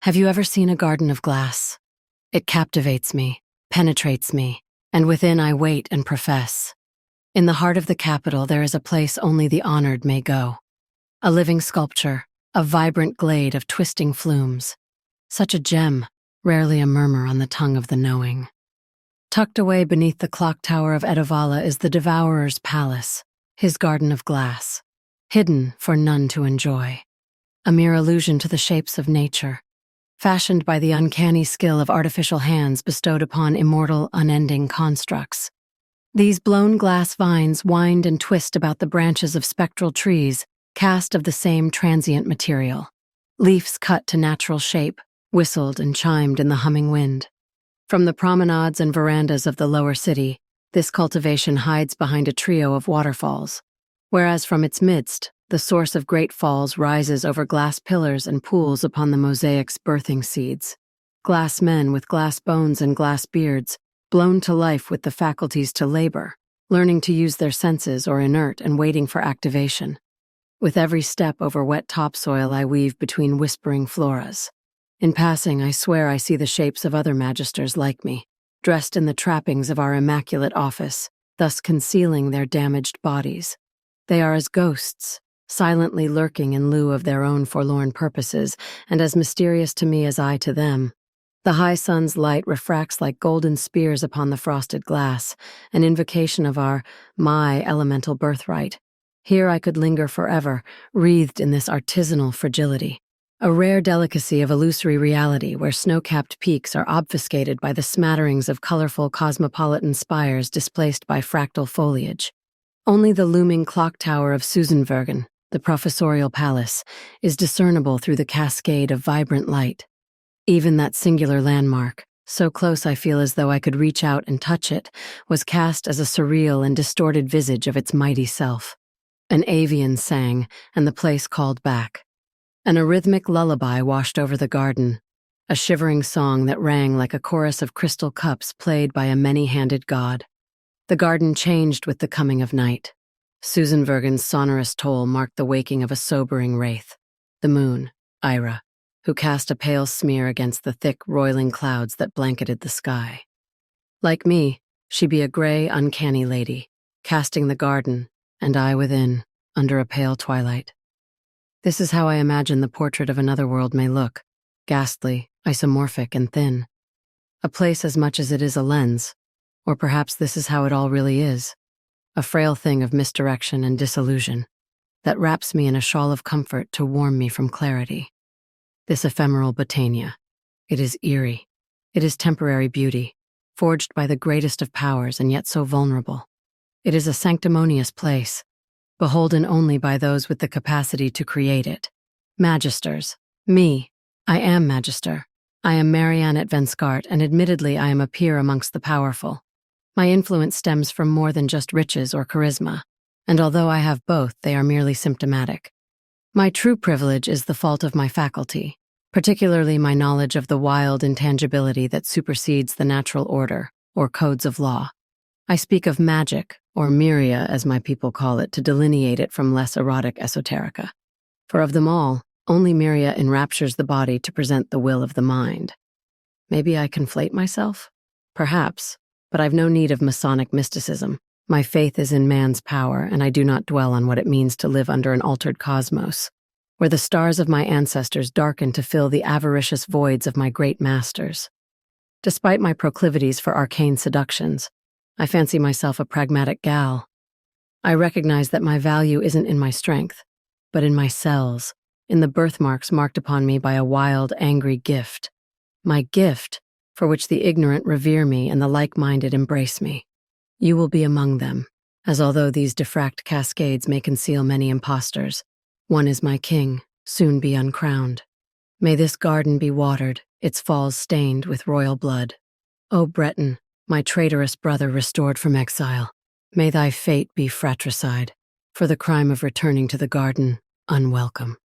Have you ever seen a garden of glass? It captivates me, penetrates me, and within I wait and profess. In the heart of the capital there is a place only the honored may go. A living sculpture, a vibrant glade of twisting flumes. Such a gem, rarely a murmur on the tongue of the knowing. Tucked away beneath the clock tower of Edavala is the Devourer's palace, his garden of glass, hidden for none to enjoy. A mere allusion to the shapes of nature, fashioned by the uncanny skill of artificial hands bestowed upon immortal, unending constructs. These blown glass vines wind and twist about the branches of spectral trees, cast of the same transient material. Leaves cut to natural shape, whistled and chimed in the humming wind. From the promenades and verandas of the lower city, this cultivation hides behind a trio of waterfalls, whereas from its midst, the source of great falls rises over glass pillars and pools upon the mosaic's birthing seeds. Glass men with glass bones and glass beards, blown to life with the faculties to labor, learning to use their senses or inert and waiting for activation. With every step over wet topsoil I weave between whispering floras. In passing, I swear I see the shapes of other magisters like me, dressed in the trappings of our immaculate office, thus concealing their damaged bodies. They are as ghosts, silently lurking in lieu of their own forlorn purposes, and as mysterious to me as I to them. The high sun's light refracts like golden spears upon the frosted glass, an invocation of my elemental birthright. Here I could linger forever, wreathed in this artisanal fragility. A rare delicacy of illusory reality where snow-capped peaks are obfuscated by the smatterings of colorful cosmopolitan spires displaced by fractal foliage. Only the looming clock tower of Susanvergen, the professorial palace, is discernible through the cascade of vibrant light. Even that singular landmark, so close I feel as though I could reach out and touch it, was cast as a surreal and distorted visage of its mighty self. An avian sang, and the place called back. An arrhythmic lullaby washed over the garden, a shivering song that rang like a chorus of crystal cups played by a many-handed god. The garden changed with the coming of night. Susanvergen's sonorous toll marked the waking of a sobering wraith, the moon, Ira, who cast a pale smear against the thick, roiling clouds that blanketed the sky. Like me, she be a gray, uncanny lady, casting the garden, and I within, under a pale twilight. This is how I imagine the portrait of another world may look, ghastly, isomorphic, and thin. A place as much as it is a lens, or perhaps this is how it all really is, a frail thing of misdirection and disillusion that wraps me in a shawl of comfort to warm me from clarity. This ephemeral Botania, it is eerie, it is temporary beauty, forged by the greatest of powers and yet so vulnerable. It is a sanctimonious place, beholden only by those with the capacity to create it. Magisters. Me. I am Magister. I am Marianne Venskart, and admittedly I am a peer amongst the powerful. My influence stems from more than just riches or charisma, and although I have both, they are merely symptomatic. My true privilege is the fault of my faculty, particularly my knowledge of the wild intangibility that supersedes the natural order, or codes of law. I speak of magic, or Myria as my people call it, to delineate it from less erotic esoterica. For of them all, only Myria enraptures the body to present the will of the mind. Maybe I conflate myself? Perhaps, but I've no need of Masonic mysticism. My faith is in man's power, and I do not dwell on what it means to live under an altered cosmos, where the stars of my ancestors darken to fill the avaricious voids of my great masters. Despite my proclivities for arcane seductions, I fancy myself a pragmatic gal. I recognize that my value isn't in my strength, but in my cells, in the birthmarks marked upon me by a wild, angry gift. My gift, for which the ignorant revere me and the like-minded embrace me. You will be among them, as although these diffract cascades may conceal many impostors, one is my king, soon be uncrowned. May this garden be watered, its falls stained with royal blood. O Breton, my traitorous brother restored from exile, may thy fate be fratricide, for the crime of returning to the garden unwelcome.